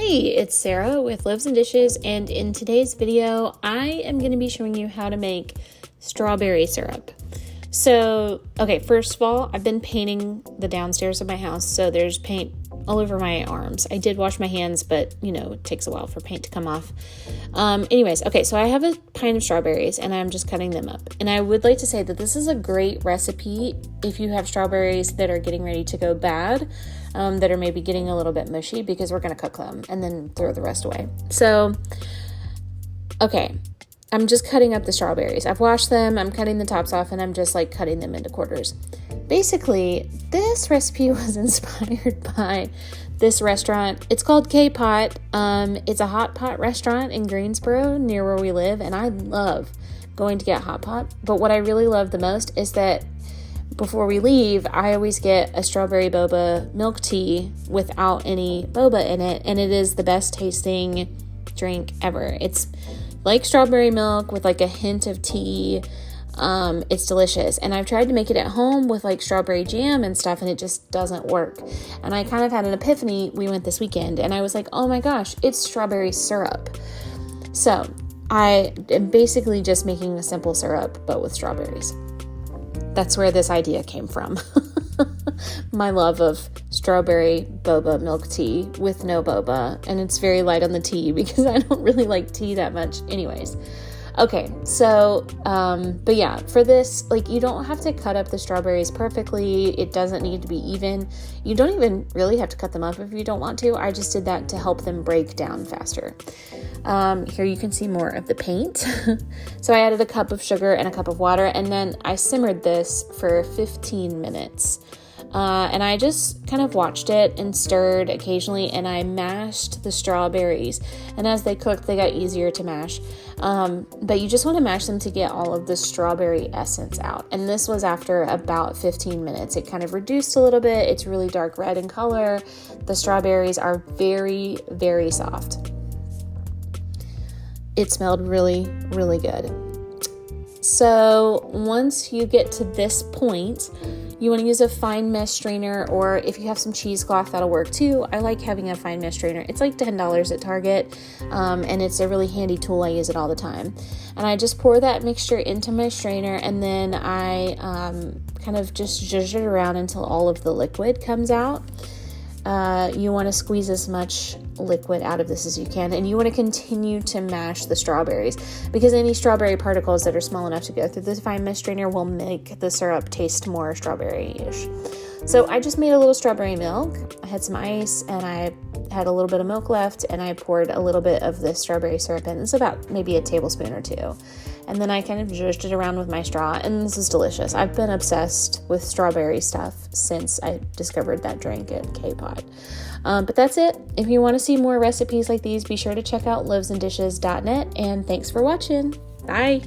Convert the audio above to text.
Hey, it's Sarah with Loaves and Dishes, and in today's video, I am going to be showing you how to make strawberry syrup. So, okay, first of all, I've been painting the downstairs of my house, so there's paint all over my arms. I did wash my hands, but, it takes a while for paint to come off. Okay, so I have a pint of strawberries, and I'm just cutting them up. And I would like to say that this is a great recipe if you have strawberries that are getting ready to go bad, that are maybe getting a little bit mushy, because we're going to cook them and then throw the rest away. So, okay, I'm just cutting up the strawberries. I've washed them, I'm cutting the tops off, and I'm just cutting them into quarters. Basically, this recipe was inspired by this restaurant. It's called K-Pot. It's a hot pot restaurant in Greensboro near where we live, and I love going to get hot pot. But what I really love the most is that before we leave, I always get a strawberry boba milk tea without any boba in it, and it is the best tasting drink ever. It's like strawberry milk with a hint of tea. It's delicious. And I've tried to make it at home with strawberry jam and stuff, and it just doesn't work. And I kind of had an epiphany. We went this weekend and I was like, oh my gosh, it's strawberry syrup. So I am basically just making a simple syrup, but with strawberries. That's where this idea came from. My love of strawberry boba milk tea with no boba. And it's very light on the tea because I don't really like tea that much anyways. Okay, so, but yeah, for this, you don't have to cut up the strawberries perfectly. It doesn't need to be even. You don't even really have to cut them up if you don't want to. I just did that to help them break down faster. Here you can see more of the paint. So I added a cup of sugar and a cup of water, and then I simmered this for 15 minutes. And I just kind of watched it and stirred occasionally, and I mashed the strawberries. And as they cooked, they got easier to mash. But you just want to mash them to get all of the strawberry essence out. And this was after about 15 minutes. It kind of reduced a little bit. It's really dark red in color. The strawberries are very, very soft. It smelled really, really good. So once you get to this point, you want to use a fine mesh strainer, or if you have some cheesecloth, that'll work too. I like having a fine mesh strainer. It's $10 at Target, and it's a really handy tool. I use it all the time. And I just pour that mixture into my strainer, and then I kind of just zhuzh it around until all of the liquid comes out. You want to squeeze as much liquid out of this as you can, and you want to continue to mash the strawberries, because any strawberry particles that are small enough to go through the fine mesh strainer will make the syrup taste more strawberry-ish. So I just made a little strawberry milk. I had some ice, and I had a little bit of milk left, and I poured a little bit of the strawberry syrup in. It's about maybe a tablespoon or two. And then I kind of zhuzhed it around with my straw, and this is delicious. I've been obsessed with strawberry stuff since I discovered that drink at K-Pot. But that's it. If you want to see more recipes like these, be sure to check out loavesanddishes.net, and thanks for watching. Bye!